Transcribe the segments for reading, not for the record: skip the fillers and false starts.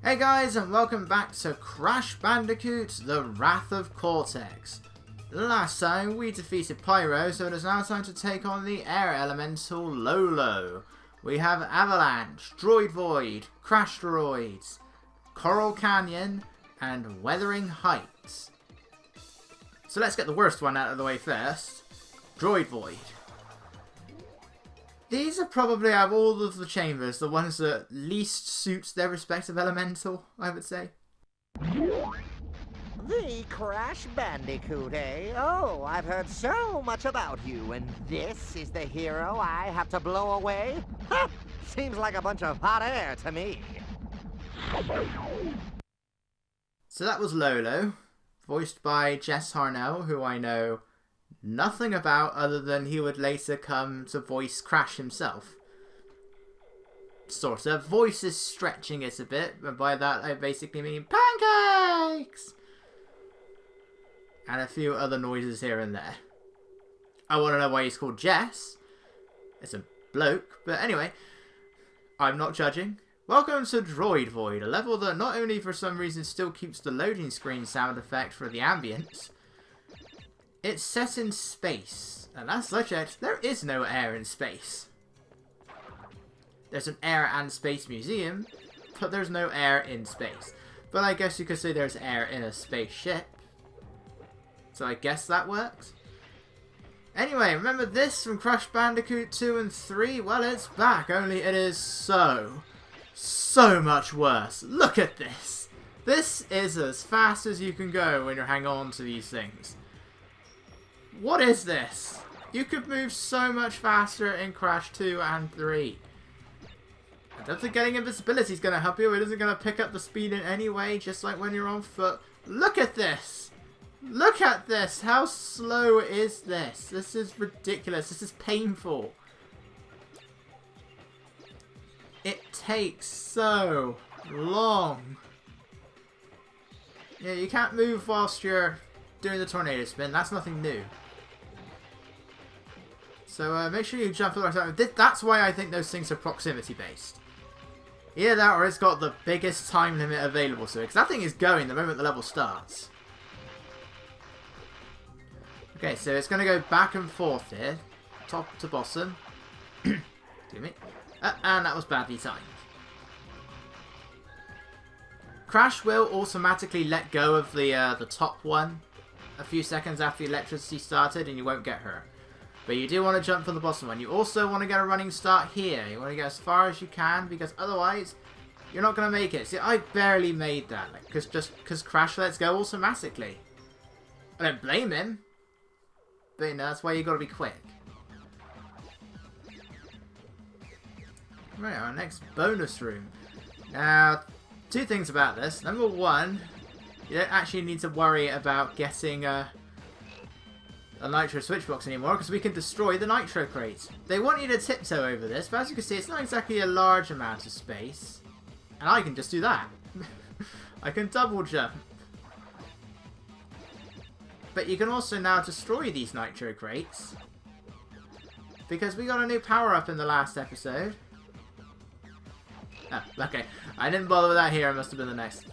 Hey guys, and welcome back to Crash Bandicoot, The Wrath of Cortex. Last time we defeated Pyro, so it is now time to take on the air elemental Lolo. We have Avalanche, Droid Void, Crash Droids, Coral Canyon, and Weathering Heights. So let's get the worst one out of the way first. Droid Void. These are probably, out of all of the chambers, the ones that least suits their respective elemental, I would say. The Crash Bandicoot, eh? Oh, I've heard so much about you, and this is the hero I have to blow away? Ha! Seems like a bunch of hot air to me. So that was Lolo, voiced by Jess Harnell, who I know nothing about other than he would later come to voice Crash himself. Sort of. Voice is stretching it a bit, and by that I basically mean pancakes! And a few other noises here and there. I want to know why he's called Jess. It's a bloke, but anyway, I'm not judging. Welcome to Droid Void, a level that not only for some reason still keeps the loading screen sound effect for the ambience, it's set in space, and as such, there is no air in space. There's an air and space museum, but there's no air in space. But I guess you could say there's air in a spaceship. So I guess that works. Anyway, remember this from Crash Bandicoot 2 and 3? Well, it's back, only it is so much worse. Look at this. This is as fast as you can go when you're hanging on to these things. What is this? You could move so much faster in Crash 2 and 3. I don't think getting invisibility is going to help you. It isn't going to pick up the speed in any way, just like when you're on foot. Look at this! Look at this! How slow is this? This is ridiculous. This is painful. It takes so long. Yeah, you can't move whilst you're doing the tornado spin. That's nothing new. So make sure you jump at the right time. That's why I think those things are proximity based. Either that or it's got the biggest time limit available to it. Because that thing is going the moment the level starts. Okay, so it's going to go back and forth here. Top to bottom. Excuse me. And that was badly timed. Crash will automatically let go of the top one a few seconds after the electricity started and you won't get hurt. But you do want to jump from the bottom one. You also want to get a running start here. You want to get as far as you can because otherwise you're not going to make it. See, I barely made that because Crash lets go automatically. I don't blame him. But you know, that's why you got to be quick. Right, our next bonus room. Now, two things about this. Number one, you don't actually need to worry about getting a nitro switch box anymore because we can destroy the nitro crates. They want you to tiptoe over this, but as you can see, it's not exactly a large amount of space. And I can just do that. I can double jump. But you can also now destroy these nitro crates because we got a new power-up in the last episode. Oh, okay. I didn't bother with that here. It must have been the next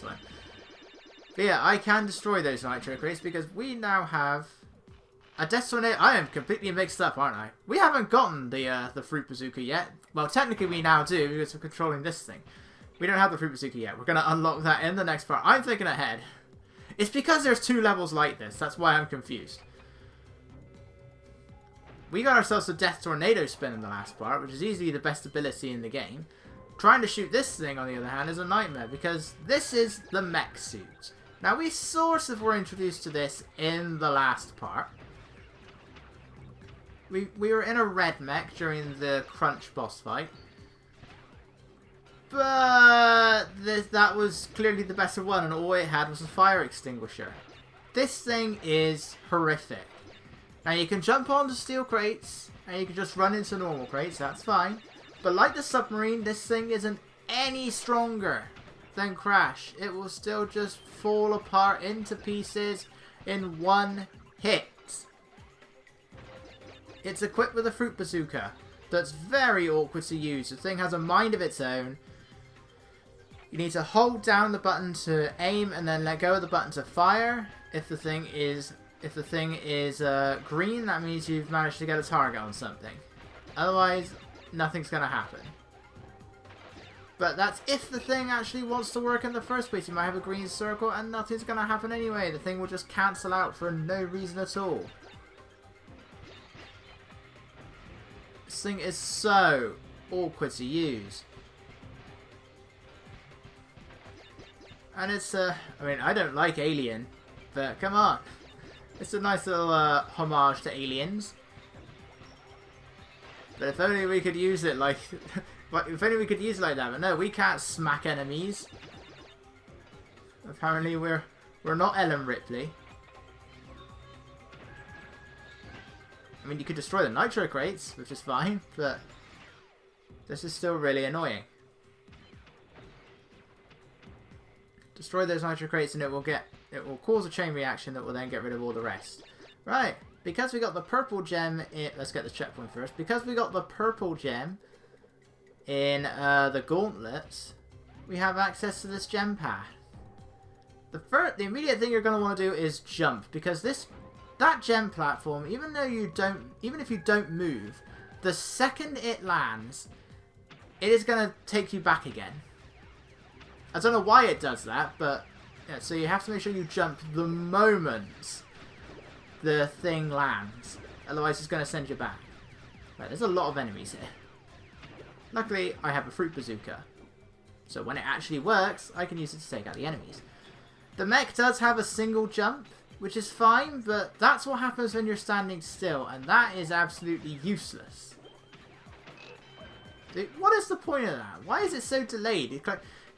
one. But yeah, I can destroy those nitro crates because we now have a Death Tornado. I am completely mixed up, aren't I? We haven't gotten the Fruit Bazooka yet. Well, technically we now do because we're controlling this thing. We don't have the Fruit Bazooka yet. We're going to unlock that in the next part. I'm thinking ahead. It's because there's two levels like this. That's why I'm confused. We got ourselves a Death Tornado spin in the last part, which is easily the best ability in the game. Trying to shoot this thing, on the other hand, is a nightmare, because this is the mech suit. Now, we sort of were introduced to this in the last part. We were in a red mech during the Crunch boss fight. But that was clearly the better one, and all it had was a fire extinguisher. This thing is horrific. Now, you can jump onto steel crates, and you can just run into normal crates, that's fine. But like the submarine, this thing isn't any stronger than Crash. It will still just fall apart into pieces in one hit. It's equipped with a Fruit Bazooka that's very awkward to use. The thing has a mind of its own. You need to hold down the button to aim and then let go of the button to fire. If the thing is green, that means you've managed to get a target on something. Otherwise, nothing's going to happen. But that's if the thing actually wants to work in the first place. You might have a green circle and nothing's going to happen anyway. The thing will just cancel out for no reason at all. This thing is so awkward to use. And it's, I mean, I don't like Alien, but come on. It's a nice little homage to Aliens. But if only we could use it like... if only we could use it like that. But no, we can't smack enemies. Apparently we're not Ellen Ripley. I mean, you could destroy the nitro crates, which is fine, but... this is still really annoying. Destroy those nitro crates and it will cause a chain reaction that will then get rid of all the rest. Right, because we got the purple gem in... let's get the checkpoint first. Because we got the purple gem in the gauntlets, we have access to this gem path. The immediate thing you're going to want to do is jump, because that gem platform, even if you don't move, the second it lands, it is going to take you back again. I don't know why it does that, but yeah, so you have to make sure you jump the moment the thing lands. Otherwise it's going to send you back. Right, there's a lot of enemies here. Luckily, I have a fruit bazooka. So when it actually works, I can use it to take out the enemies. The mech does have a single jump, which is fine, but that's what happens when you're standing still, and that is absolutely useless. Dude, what is the point of that? Why is it so delayed?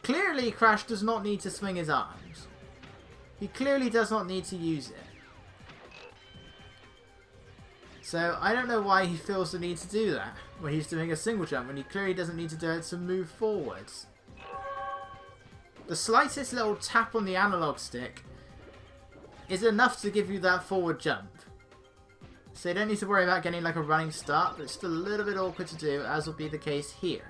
Clearly, Crash does not need to swing his arms. He clearly does not need to use it. So, I don't know why he feels the need to do that when he's doing a single jump, when he clearly doesn't need to do it to move forwards. The slightest little tap on the analog stick is enough to give you that forward jump. So you don't need to worry about getting like a running start, but it's still a little bit awkward to do, as will be the case here.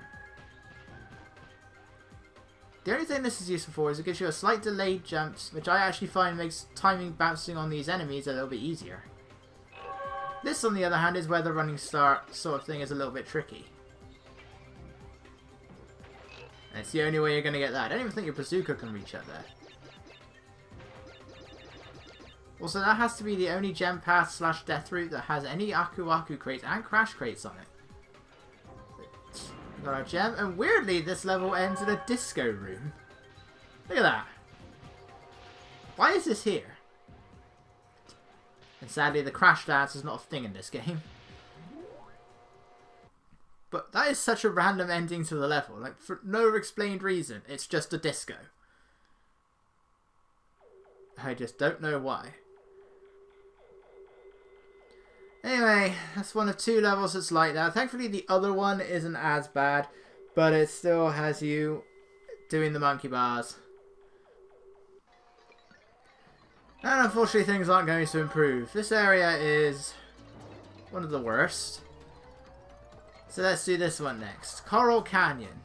The only thing this is useful for is it gives you a slight delayed jumps, which I actually find makes timing bouncing on these enemies a little bit easier. This, on the other hand, is where the running start sort of thing is a little bit tricky. And it's the only way you're going to get that. I don't even think your bazooka can reach up there. Also, that has to be the only gem path / death route that has any Aku Aku crates and Crash crates on it. We've got our gem, and weirdly, this level ends in a disco room. Look at that. Why is this here? And sadly, the Crash dance is not a thing in this game. But that is such a random ending to the level. Like, for no explained reason. It's just a disco. I just don't know why. Anyway, that's one of 2 levels that's like that. Thankfully, the other one isn't as bad, but it still has you doing the monkey bars. And unfortunately, things aren't going to improve. This area is one of the worst. So let's do this one next. Coral Canyon.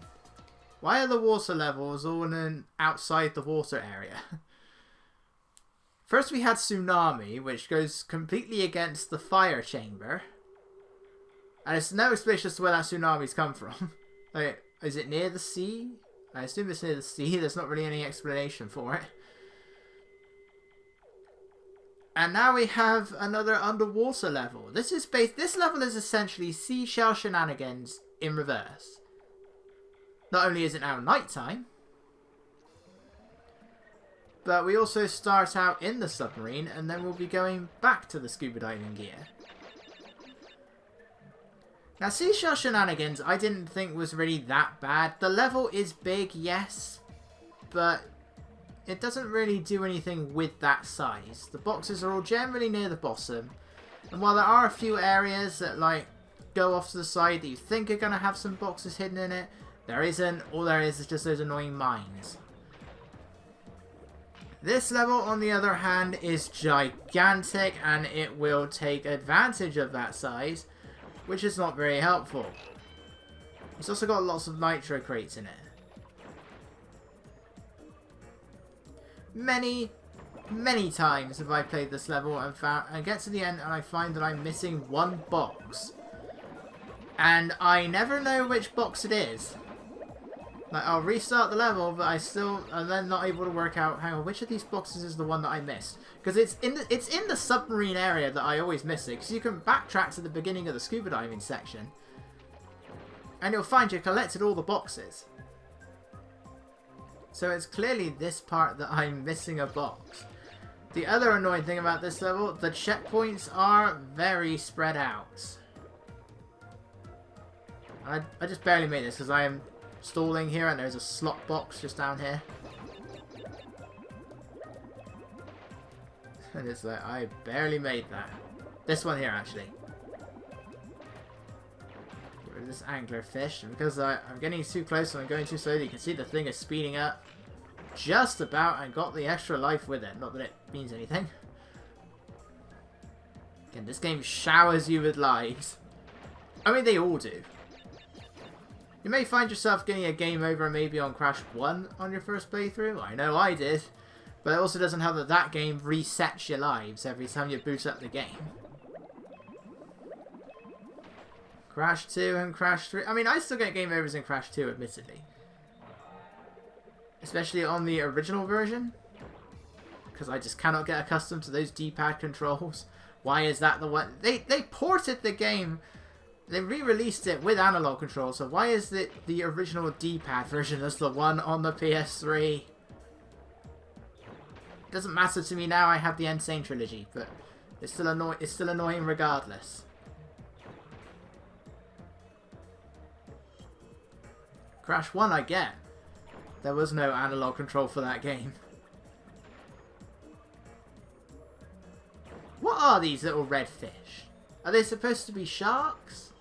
Why are the water levels all outside the water area? First we had Tsunami, which goes completely against the fire chamber. And it's no explanation as to where that tsunami's come from. Like, is it near the sea? I assume it's near the sea. There's not really any explanation for it. And now we have another underwater level. This level is essentially seashell shenanigans in reverse. Not only is it now nighttime, but we also start out in the submarine, and then we'll be going back to the scuba diving gear. Now, Seashell Shenanigans I didn't think was really that bad. The level is big, yes, but it doesn't really do anything with that size. The boxes are all generally near the bottom, and while there are a few areas that like go off to the side that you think are going to have some boxes hidden in it, there isn't. All there is just those annoying mines. This level, on the other hand, is gigantic, and it will take advantage of that size, which is not very helpful. It's also got lots of nitro crates in it. Many times have I played this level and I get to the end and I find that I'm missing one box. And I never know which box it is. Like, I'll restart the level, but I'm then not able to work out, hang on, which of these boxes is the one that I missed? Because it's in the submarine area that I always miss it, because you can backtrack to the beginning of the scuba diving section, and you'll find you collected all the boxes. So it's clearly this part that I'm missing a box. The other annoying thing about this level, the checkpoints are very spread out. I just barely made this because I am stalling here and there's a slot box just down here. And it's like, I barely made that. This one here, actually. Get rid of this anglerfish. And because I'm getting too close and I'm going too slowly, you can see the thing is speeding up just about and got the extra life with it. Not that it means anything. Again, this game showers you with lives. I mean, they all do. You may find yourself getting a game over maybe on Crash 1 on your first playthrough. I know I did. But it also doesn't help that that game resets your lives every time you boot up the game. Crash 2 and Crash 3. I mean, I still get game overs in Crash 2, admittedly. Especially on the original version. Because I just cannot get accustomed to those D-pad controls. Why is that the one? They ported the game. They re-released it with analog controls, so why is it the original D-pad version as the one on the PS3? It doesn't matter to me now, I have the Insane Trilogy, but it's still annoying regardless. Crash 1 I get. There was no analog control for that game. What are these little red fish? Are they supposed to be sharks?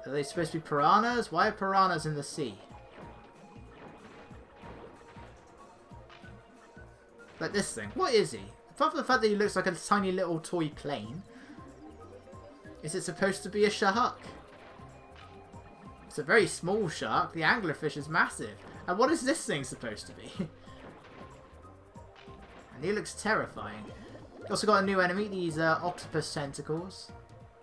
Are they supposed to be piranhas? Why are piranhas in the sea? Like this thing. What is he? Apart from the fact that he looks like a tiny little toy plane. Is it supposed to be a shark? It's a very small shark. The anglerfish is massive. And what is this thing supposed to be? And he looks terrifying. Also got a new enemy, these octopus tentacles.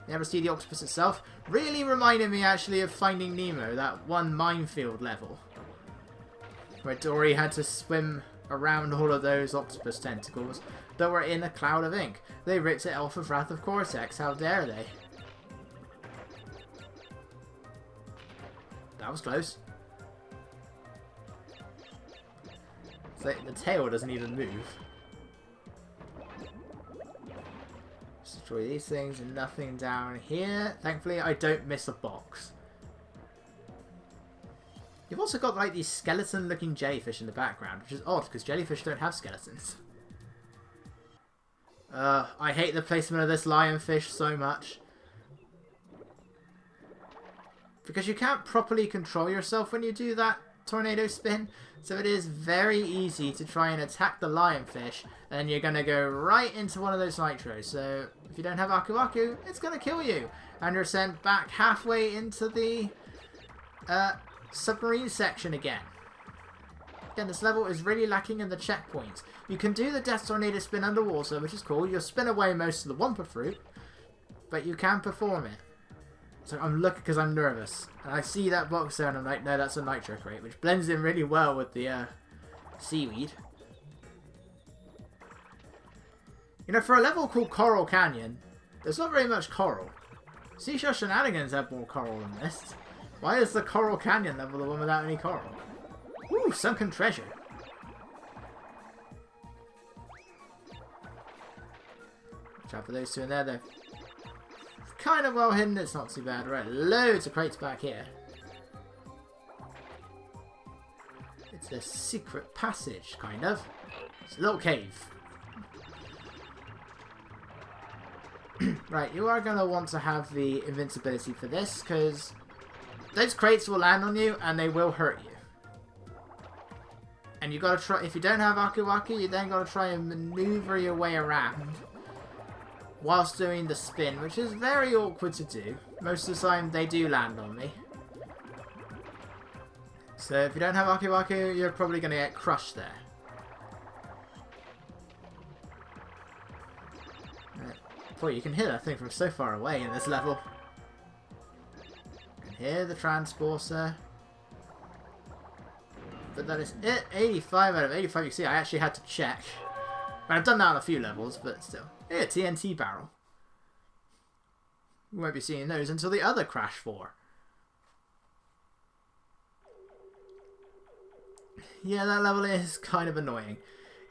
You never see the octopus itself. Really reminded me actually of Finding Nemo, that one minefield level. Where Dory had to swim around all of those octopus tentacles that were in a cloud of ink. They ripped it off of Wrath of Cortex, how dare they? That was close. It's like the tail doesn't even move. Destroy these things and nothing down here. Thankfully, I don't miss a box. You've also got like these skeleton-looking jellyfish in the background, which is odd because jellyfish don't have skeletons. I hate the placement of this lionfish so much. Because you can't properly control yourself when you do that tornado spin. So it is very easy to try and attack the lionfish, and then you're going to go right into one of those nitros. So if you don't have Aku Aku, it's going to kill you. And you're sent back halfway into the submarine section again. Again, this level is really lacking in the checkpoints. You can do the Death Tornado spin underwater, which is cool. You'll spin away most of the Wumpa Fruit, but you can perform it. So I'm looking because I'm nervous. And I see that box there and I'm like, no, that's a nitro crate, which blends in really well with the seaweed. You know, for a level called Coral Canyon, there's not very much coral. Seashore Shenanigans have more coral than this. Why is the Coral Canyon level the one without any coral? Ooh, sunken treasure. Watch out for those two in there. They're kind of well hidden. It's not too bad. Right, loads of crates back here. It's a secret passage, kind of. It's a little cave. Right, you are going to want to have the invincibility for this, because those crates will land on you and they will hurt you. And you got to try, if you don't have Aku Aku, you then got to try and maneuver your way around whilst doing the spin, which is very awkward to do. Most of the time they do land on me. So if you don't have Aku Aku, you're probably going to get crushed there. Boy, you can hear that thing from so far away in this level. You can hear the transporter. But that is it. 85 out of 85. You see, I actually had to check. I've done that on a few levels, but still. Yeah, TNT barrel. We won't be seeing those until the other Crash 4. Yeah, that level is kind of annoying.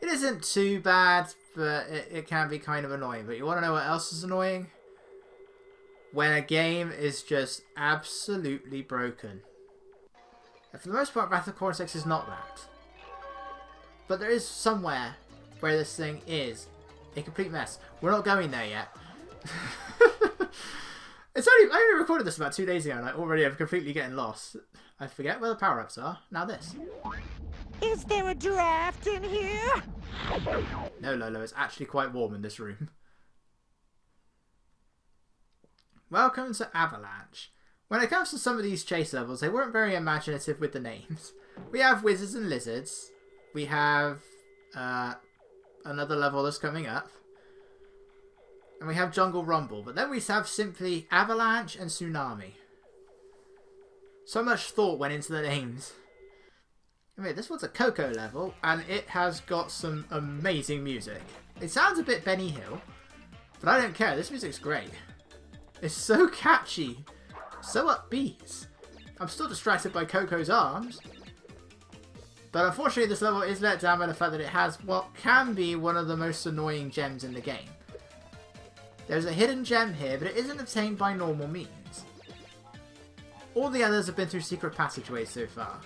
It isn't too bad, but it can be kind of annoying. But you want to know what else is annoying? When a game is just absolutely broken. And for the most part, Wrath of Cortex is not that. But there is somewhere where this thing is a complete mess. We're not going there yet. I only recorded this about 2 days ago and I already am completely getting lost. I forget where the power-ups are. Now this. Is there a draft in here? No, Lolo, it's actually quite warm in this room. Welcome to Avalanche. When it comes to some of these chase levels, they weren't very imaginative with the names. We have wizards and lizards. We have another level that's coming up. And we have Jungle Rumble. But then we have simply Avalanche and Tsunami. So much thought went into the names. I mean, this one's a Coco level, and it has got some amazing music. It sounds a bit Benny Hill, but I don't care. This music's great. It's so catchy, so upbeat. I'm still distracted by Coco's arms. But unfortunately, this level is let down by the fact that it has what can be one of the most annoying gems in the game. There's a hidden gem here, but it isn't obtained by normal means. All the others have been through secret passageways so far.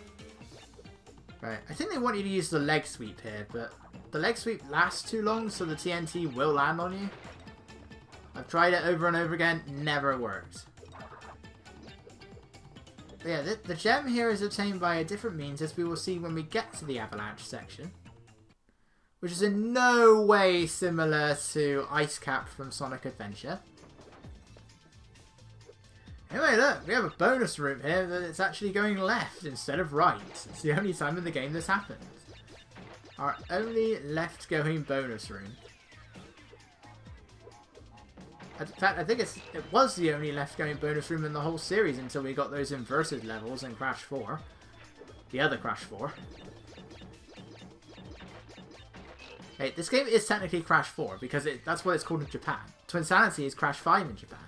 Right, I think they want you to use the leg sweep here, but the leg sweep lasts too long, so the TNT will land on you. I've tried it over and over again, never worked. But yeah, the gem here is obtained by a different means, as we will see when we get to the Avalanche section. Which is in no way similar to Ice Cap from Sonic Adventure. Anyway, look, we have a bonus room here that it's actually going left instead of right. It's the only time in the game this happens. Our only left-going bonus room. In fact, I think it was the only left-going bonus room in the whole series until we got those inverted levels in Crash 4. The other Crash 4. Hey, this game is technically Crash 4 because that's what it's called in Japan. Twinsanity is Crash 5 in Japan.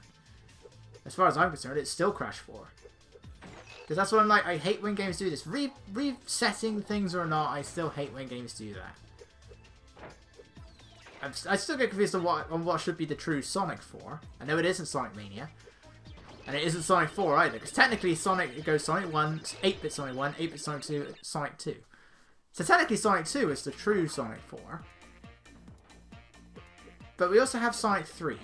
As far as I'm concerned, it's still Crash 4. Because that's what I'm like, I hate when games do this. Resetting things or not, I still hate when games do that. I still get confused on what should be the true Sonic 4. I know it isn't Sonic Mania. And it isn't Sonic 4 either. Because technically it goes Sonic 1, 8-bit Sonic 1, 8-bit Sonic 2, Sonic 2. So technically Sonic 2 is the true Sonic 4. But we also have Sonic 3.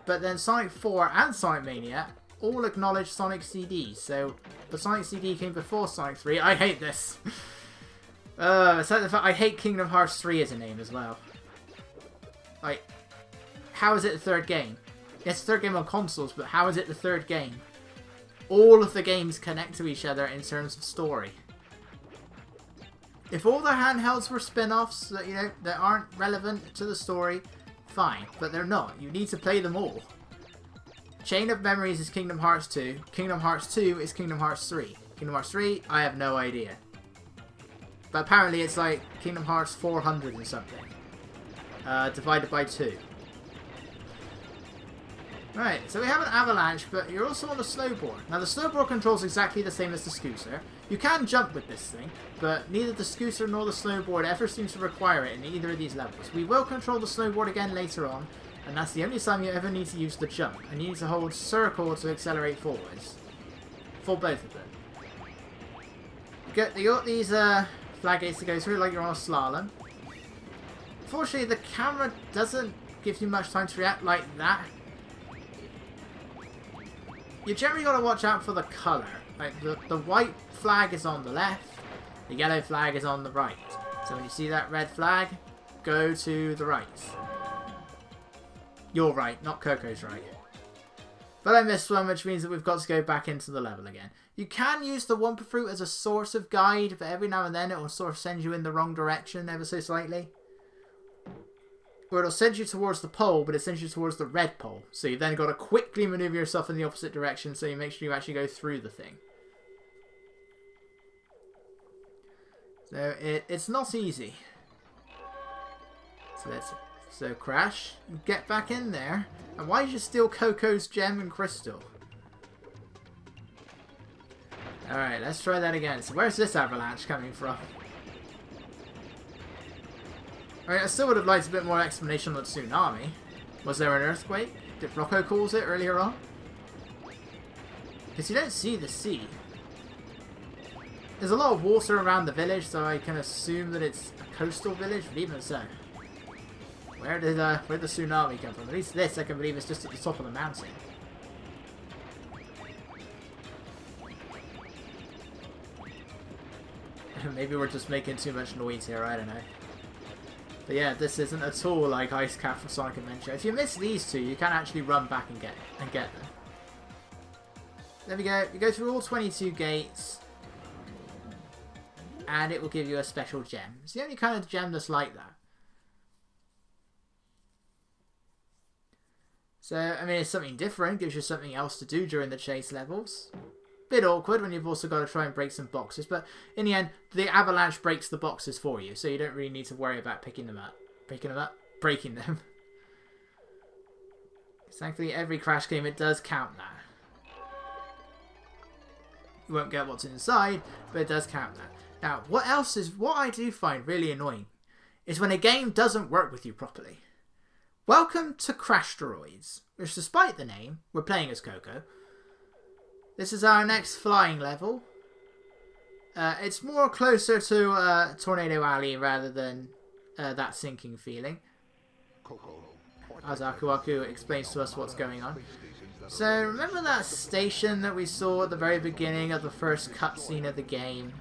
But then Sonic 4 and Sonic Mania all acknowledge Sonic CD. So the Sonic CD came before Sonic 3. I hate this. It's like the fact I hate Kingdom Hearts 3 as a name as well. Like, how is it the third game? Yes, the third game on consoles, but how is it the third game? All of the games connect to each other in terms of story. If all the handhelds were spin-offs that, you know, that aren't relevant to the story, fine, but they're not. You need to play them all. Chain of Memories is Kingdom Hearts 2. Kingdom Hearts 2 is Kingdom Hearts 3. Kingdom Hearts 3, I have no idea. But apparently it's like Kingdom Hearts 400 and something. Divided by 2. Right, so we have an Avalanche, but you're also on the snowboard. Now the snowboard controls exactly the same as the scooter. You can jump with this thing, but neither the scooter nor the snowboard ever seems to require it in either of these levels. We will control the snowboard again later on, and that's the only time you ever need to use the jump, and you need to hold circle to accelerate forwards. For both of them. You got these flag gates to go through like you're on a slalom. Unfortunately, the camera doesn't give you much time to react like that. You generally got to watch out for the colour. Like the white flag is on the left, the yellow flag is on the right. So when you see that red flag, go to the right. You're right, not Coco's right. But I missed one, which means that we've got to go back into the level again. You can use the Wumpa Fruit as a sort of guide, but every now and then it will sort of send you in the wrong direction ever so slightly. or it'll send you towards the pole, but it sends you towards the red pole. So you've then got to quickly maneuver yourself in the opposite direction so you make sure you actually go through the thing. So it's not easy. So Crash, get back in there. And why did you steal Coco's gem and crystal? Alright, let's try that again. So where's this avalanche coming from? Alright, I still would have liked a bit more explanation on the tsunami. Was there an earthquake? Did Rocco cause it earlier on? Because you don't see the sea. There's a lot of water around the village, so I can assume that it's a coastal village, but even so. Where did the tsunami come from? At least this, I can believe, is just at the top of the mountain. Maybe we're just making too much noise here, I don't know. But yeah, this isn't at all like Ice Cap from Sonic Adventure. If you miss these two, you can actually run back and get them. There we go. You go through all 22 gates, and it will give you a special gem. It's the only kind of gem that's like that. So, I mean, it's something different. Gives you something else to do during the chase levels. Bit awkward when you've also got to try and break some boxes, but in the end, the avalanche breaks the boxes for you, so you don't really need to worry about breaking them up. Thankfully, every Crash game, it does count that. You won't get what's inside, but it does count that. Now, what I do find really annoying is when a game doesn't work with you properly. Welcome to Crash Droids, which, despite the name, we're playing as Coco. This is our next flying level. It's more closer to Tornado Alley rather than that sinking feeling. As Aku Aku explains to us what's going on. So, remember that station that we saw at the very beginning of the first cutscene of the game?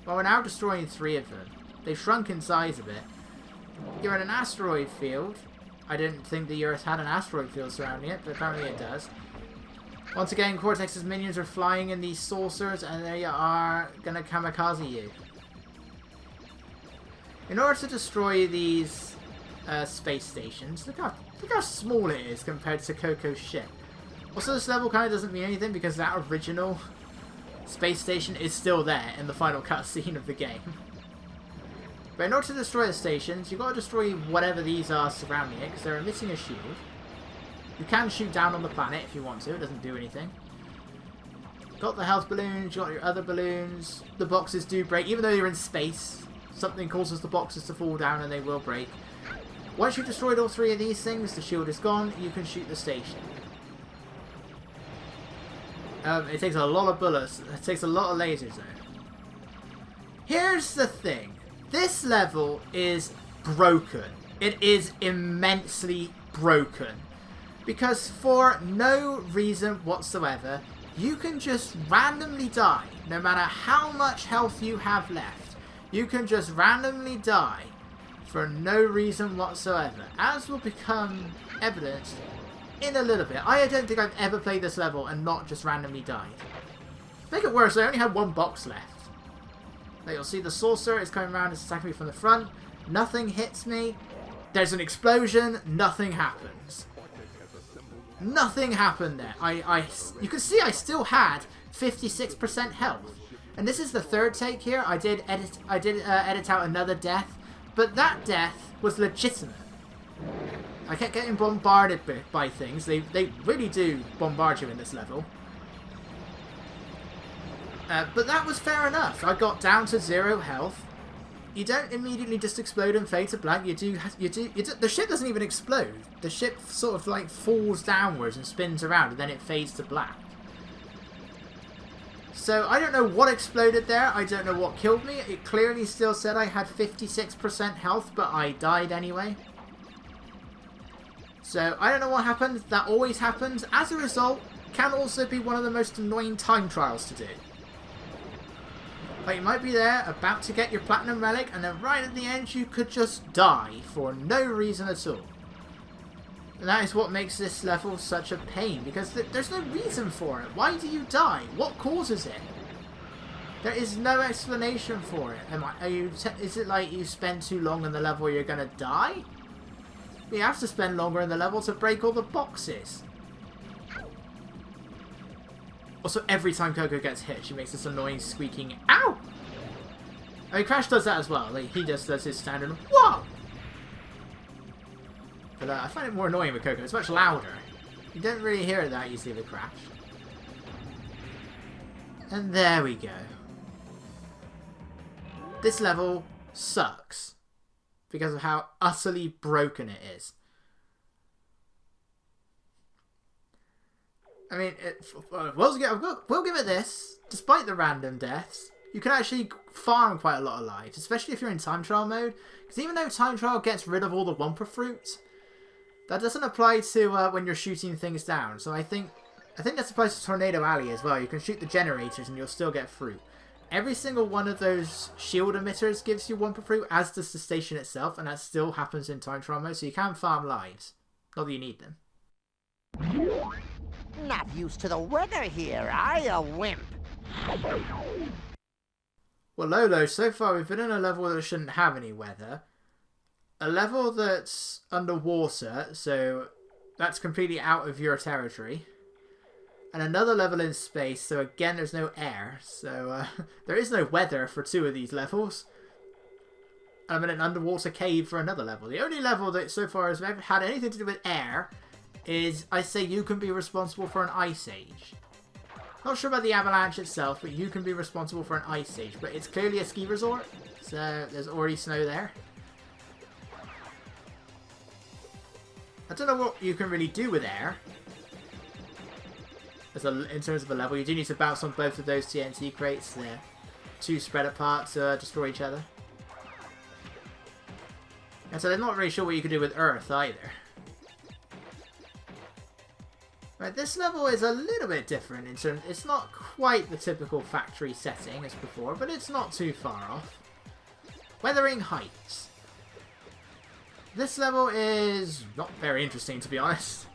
Well, we're now destroying 3 of them. They've shrunk in size a bit. You're in an asteroid field. I didn't think the Earth had an asteroid field surrounding it, but apparently it does. Once again, Cortex's minions are flying in these saucers, and they are gonna kamikaze you. In order to destroy these space stations, look how small it is compared to Coco's ship. Also, this level kind of doesn't mean anything because that original space station is still there in the final cutscene of the game. But in order to destroy the stations, you've got to destroy whatever these are surrounding it, because they're emitting a shield. You can shoot down on the planet if you want to, it doesn't do anything. Got the health balloons, you got your other balloons. The boxes do break, even though you're in space. Something causes the boxes to fall down and they will break. Once you've destroyed all 3 of these things, the shield is gone, you can shoot the station. It takes a lot of bullets, it takes a lot of lasers though. Here's the thing. This level is broken. It is immensely broken. Because for no reason whatsoever, you can just randomly die. No matter how much health you have left. You can just randomly die for no reason whatsoever. As will become evident in a little bit. I don't think I've ever played this level and not just randomly died. To make it worse, I only had 1 box left. Now you'll see the saucer is coming around, it's attacking me from the front. Nothing hits me. There's an explosion. Nothing happens. Nothing happened there. You can see I still had 56% health. And this is the 3rd take here. I did edit out another death. But that death was legitimate. I kept getting bombarded by things. They really do bombard you in this level. But that was fair enough. I got down to 0 health. You don't immediately just explode and fade to black. The ship doesn't even explode. The ship sort of like falls downwards and spins around, and then it fades to black. So I don't know what exploded there. I don't know what killed me. It clearly still said I had 56% health, but I died anyway. So I don't know what happened. That always happens. As a result, can also be one of the most annoying time trials to do. Like, you might be there, about to get your platinum relic, and then right at the end you could just die for no reason at all. And that is what makes this level such a pain, because there's no reason for it. Why do you die? What causes it? There is no explanation for it. Is it like you spend too long in the level where you're going to die? We have to spend longer in the level to break all the boxes. Also, every time Coco gets hit, she makes this annoying squeaking ow! I mean, Crash does that as well. Like, he just does his standard whoa! But I find it more annoying with Coco. It's much louder. You don't really hear it that easily with Crash. And there we go. This level sucks because of how utterly broken it is. I mean, we'll give it this. Despite the random deaths, you can actually farm quite a lot of lives, especially if you're in time trial mode. Because even though time trial gets rid of all the Wumpa fruits, that doesn't apply to when you're shooting things down. So I think that applies to Tornado Alley as well. You can shoot the generators and you'll still get fruit. Every single one of those shield emitters gives you Wumpa fruit, as does the station itself, and that still happens in time trial mode. So you can farm lives, not that you need them. Not used to the weather here, I a wimp. Well, Lolo, so far we've been in a level that shouldn't have any weather. A level that's underwater, so that's completely out of your territory. And another level in space, so again there's no air. So there is no weather for two of these levels. I'm in an underwater cave for another level. The only level that so far has ever had anything to do with air is, I say, you can be responsible for an ice age. Not sure about the Avalanche itself, but you can be responsible for an ice age. But it's clearly a ski resort, so there's already snow there. I don't know what you can really do with air. In terms of a level, you do need to bounce on both of those TNT crates. They're too spread apart to destroy each other. And so I'm not really sure what you can do with Earth either. Right, this level is a little bit different in terms. It's not quite the typical factory setting as before, but it's not too far off. Weathering Heights. This level is not very interesting, to be honest.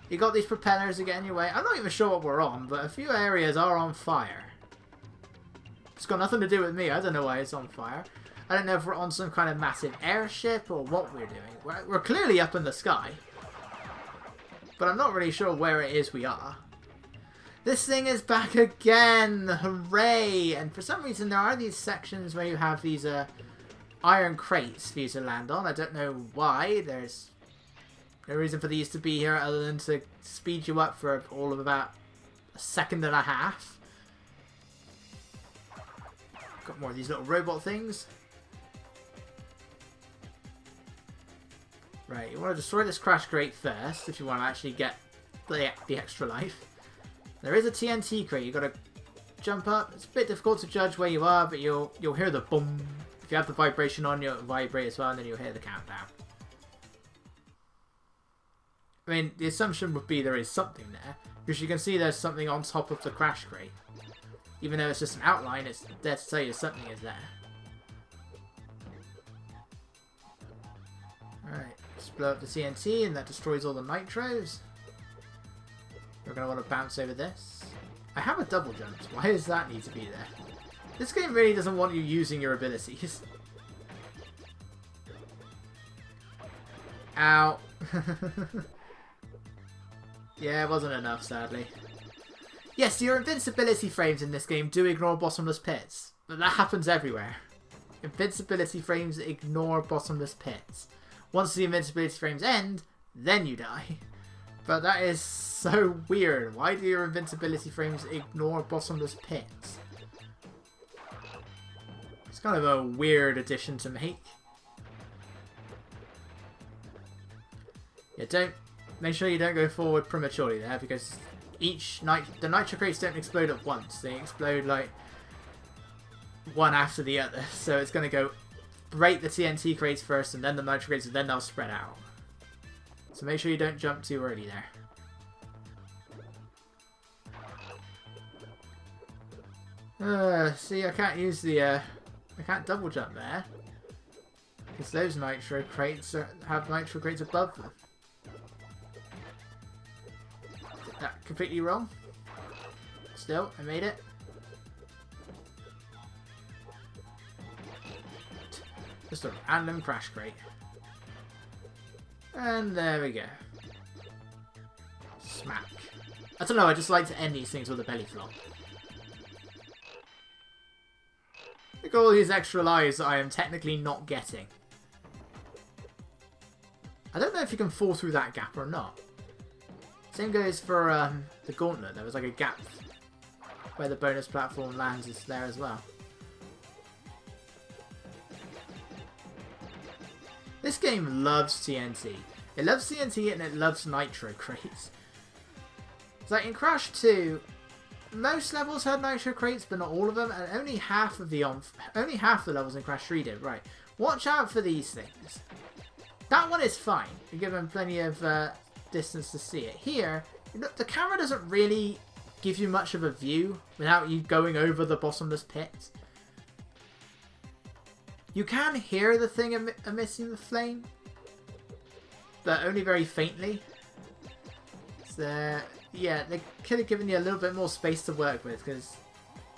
You got these propellers that get in your way. I'm not even sure what we're on, but a few areas are on fire. It's got nothing to do with me. I don't know why it's on fire. I don't know if we're on some kind of massive airship or what we're doing. We're clearly up in the sky. But I'm not really sure where it is we are. This thing is back again! Hooray! And for some reason there are these sections where you have these iron crates for you to land on. I don't know why. There's no reason for these to be here other than to speed you up for all of about a second and a half. Got more of these little robot things. Right, you want to destroy this crash crate first if you want to actually get the extra life. There is a TNT crate. You've got to jump up. It's a bit difficult to judge where you are, but you'll hear the boom. If you have the vibration on, you'll vibrate as well, and then you'll hear the countdown. I mean, the assumption would be there is something there, because you can see there's something on top of the crash crate. Even though it's just an outline, it's there to tell you something is there. Alright, just blow up the TNT, and that destroys all the nitros. We're going to want to bounce over this. I have a double jump. Why does that need to be there? This game really doesn't want you using your abilities. Ow. Yeah, it wasn't enough, sadly. Yes, your invincibility frames in this game do ignore bottomless pits. But that happens everywhere. Invincibility frames ignore bottomless pits. Once the invincibility frames end, then you die. But that is so weird. Why do your invincibility frames ignore bottomless pits? It's kind of a weird addition to make. Yeah, make sure you don't go forward prematurely there, because the nitro crates don't explode at once. They explode like one after the other. So it's going to go break the TNT crates first, and then the nitro crates, and then they'll spread out. So make sure you don't jump too early there. See, I can't use the, I can't double jump there. Because those nitro crates have nitro crates above them. Did that completely wrong? Still, I made it. Just a random crash crate. And there we go. Smack. I don't know, I just like to end these things with a belly flop. Look at all these extra lives that I am technically not getting. I don't know if you can fall through that gap or not. Same goes for the gauntlet. There was like a gap where the bonus platform lands is there as well. This game loves TNT. It loves TNT and it loves nitro crates. It's like in Crash 2, most levels had nitro crates, but not all of them, and only half of the levels in Crash 3 did. Right, watch out for these things. That one is fine. You give them plenty of distance to see it. Here, the camera doesn't really give you much of a view without you going over the bottomless pit. You can hear the thing emitting the flame, but only very faintly. So, yeah, they could have given you a little bit more space to work with, because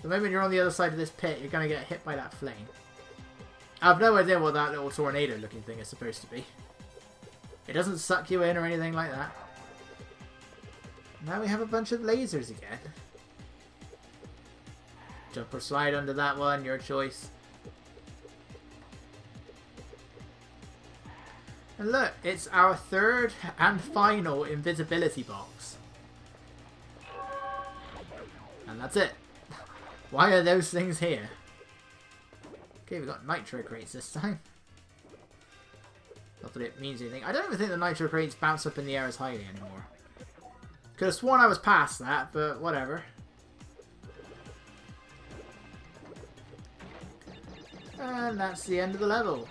the moment you're on the other side of this pit, you're going to get hit by that flame. I have no idea what that little tornado looking thing is supposed to be. It doesn't suck you in or anything like that. Now we have a bunch of lasers again. Jump or slide under that one, your choice. And look, it's our third and final invisibility box. And that's it. Why are those things here? Okay, we got nitro crates this time. Not that it means anything. I don't even think the nitro crates bounce up in the air as highly anymore. Could have sworn I was past that, but whatever. And that's the end of the level.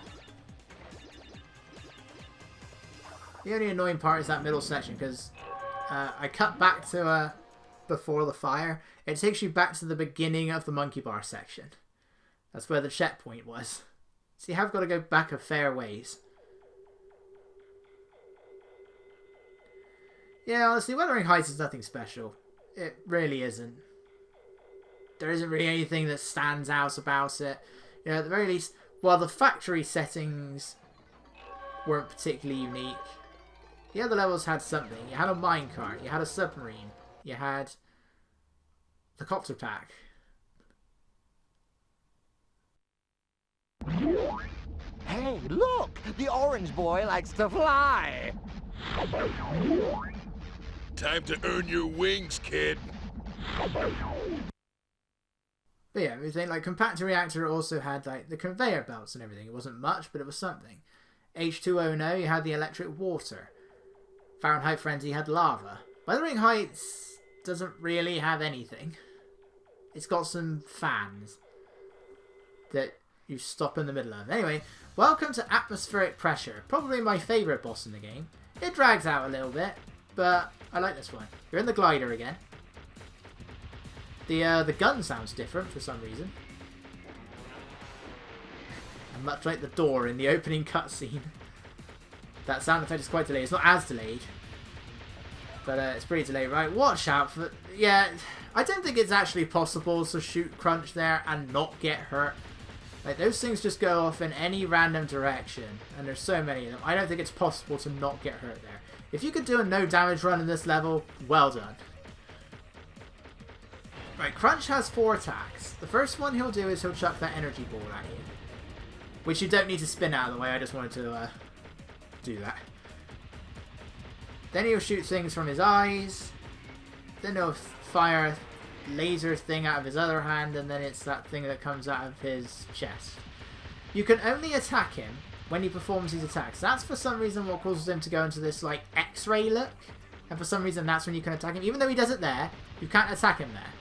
The only annoying part is that middle section, because I cut back to before the fire. It takes you back to the beginning of the monkey bar section. That's where the checkpoint was. So you have got to go back a fair ways. Yeah, honestly, Wuthering Heights is nothing special. It really isn't. There isn't really anything that stands out about it. You know, at the very least, while the factory settings weren't particularly unique, the other levels had something. You had a minecart, you had a submarine, you had the copter pack. Hey, look! The orange boy likes to fly! Time to earn your wings, kid. But yeah, everything like Compactor Reactor also had like the conveyor belts and everything. It wasn't much, but it was something. H2O No, you had the electric water. Fahrenheit Frenzy had lava. Wuthering Heights doesn't really have anything. It's got some fans that you stop in the middle of. Anyway, welcome to Atmospheric Pressure. Probably my favourite boss in the game. It drags out a little bit, but I like this one. You're in the glider again. The gun sounds different for some reason. And much like the door in the opening cutscene. That sound effect is quite delayed. It's not as delayed, but it's pretty delayed, right? Watch out for... Yeah, I don't think it's actually possible to shoot Crunch there and not get hurt. Like, those things just go off in any random direction, and there's so many of them. I don't think it's possible to not get hurt there. If you could do a no damage run in this level, well done. Right, Crunch has 4 attacks. The first one he'll do is he'll chuck that energy ball at you, which you don't need to spin out of the way. I just wanted to do that. Then he'll shoot things from his eyes. Then he'll fire a laser thing out of his other hand, and then it's that thing that comes out of his chest. You can only attack him when he performs these attacks. That's for some reason what causes him to go into this like X-ray look, and for some reason that's when you can attack him. Even though he does it there, you can't attack him there.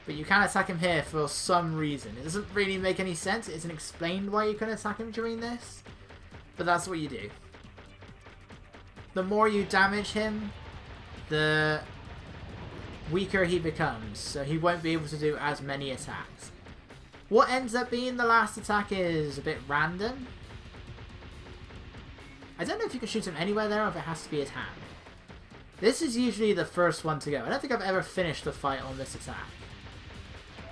But you can attack him here for some reason. It doesn't really make any sense. It isn't explained why you can attack him during this, but that's what you do. The more you damage him, the weaker he becomes, so he won't be able to do as many attacks. What ends up being the last attack is a bit random. I don't know if you can shoot him anywhere there or if it has to be his hand. This is usually the first one to go. I don't think I've ever finished the fight on this attack.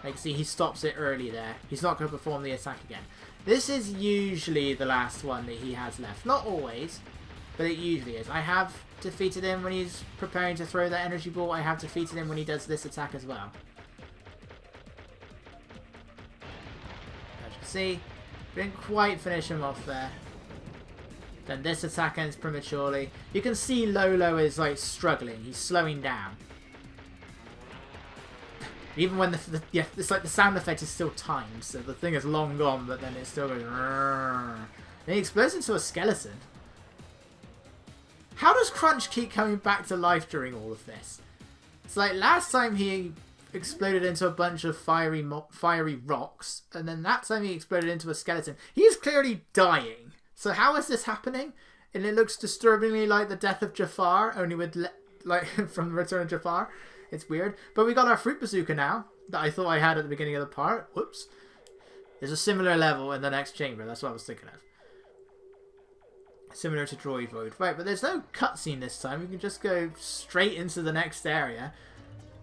Like, see, he stops it early there. He's not going to perform the attack again. This is usually the last one that he has left. Not always. but it usually is. I have defeated him when he's preparing to throw that energy ball. I have defeated him when he does this attack as well. As you can see, we didn't quite finish him off there. Then this attack ends prematurely. You can see Lolo is like struggling. He's slowing down. Even when yeah, it's like the sound effect is still timed, so the thing is long gone, but then it still goes. Then he explodes into a skeleton. How does Crunch keep coming back to life during all of this? It's like last time he exploded into a bunch of fiery rocks, and then that time he exploded into a skeleton. He is clearly dying. So how is this happening? And it looks disturbingly like the death of Jafar, only with like from the Return of Jafar. It's weird. But we got our Fruit Bazooka now, that I thought I had at the beginning of the part. Whoops. There's a similar level in the next chamber. That's what I was thinking of. Similar to Droid Void. Right, but there's no cutscene this time. We can just go straight into the next area.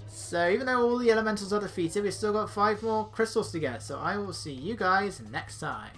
So even though all the elementals are defeated, we've still got 5 more crystals to get. So I will see you guys next time.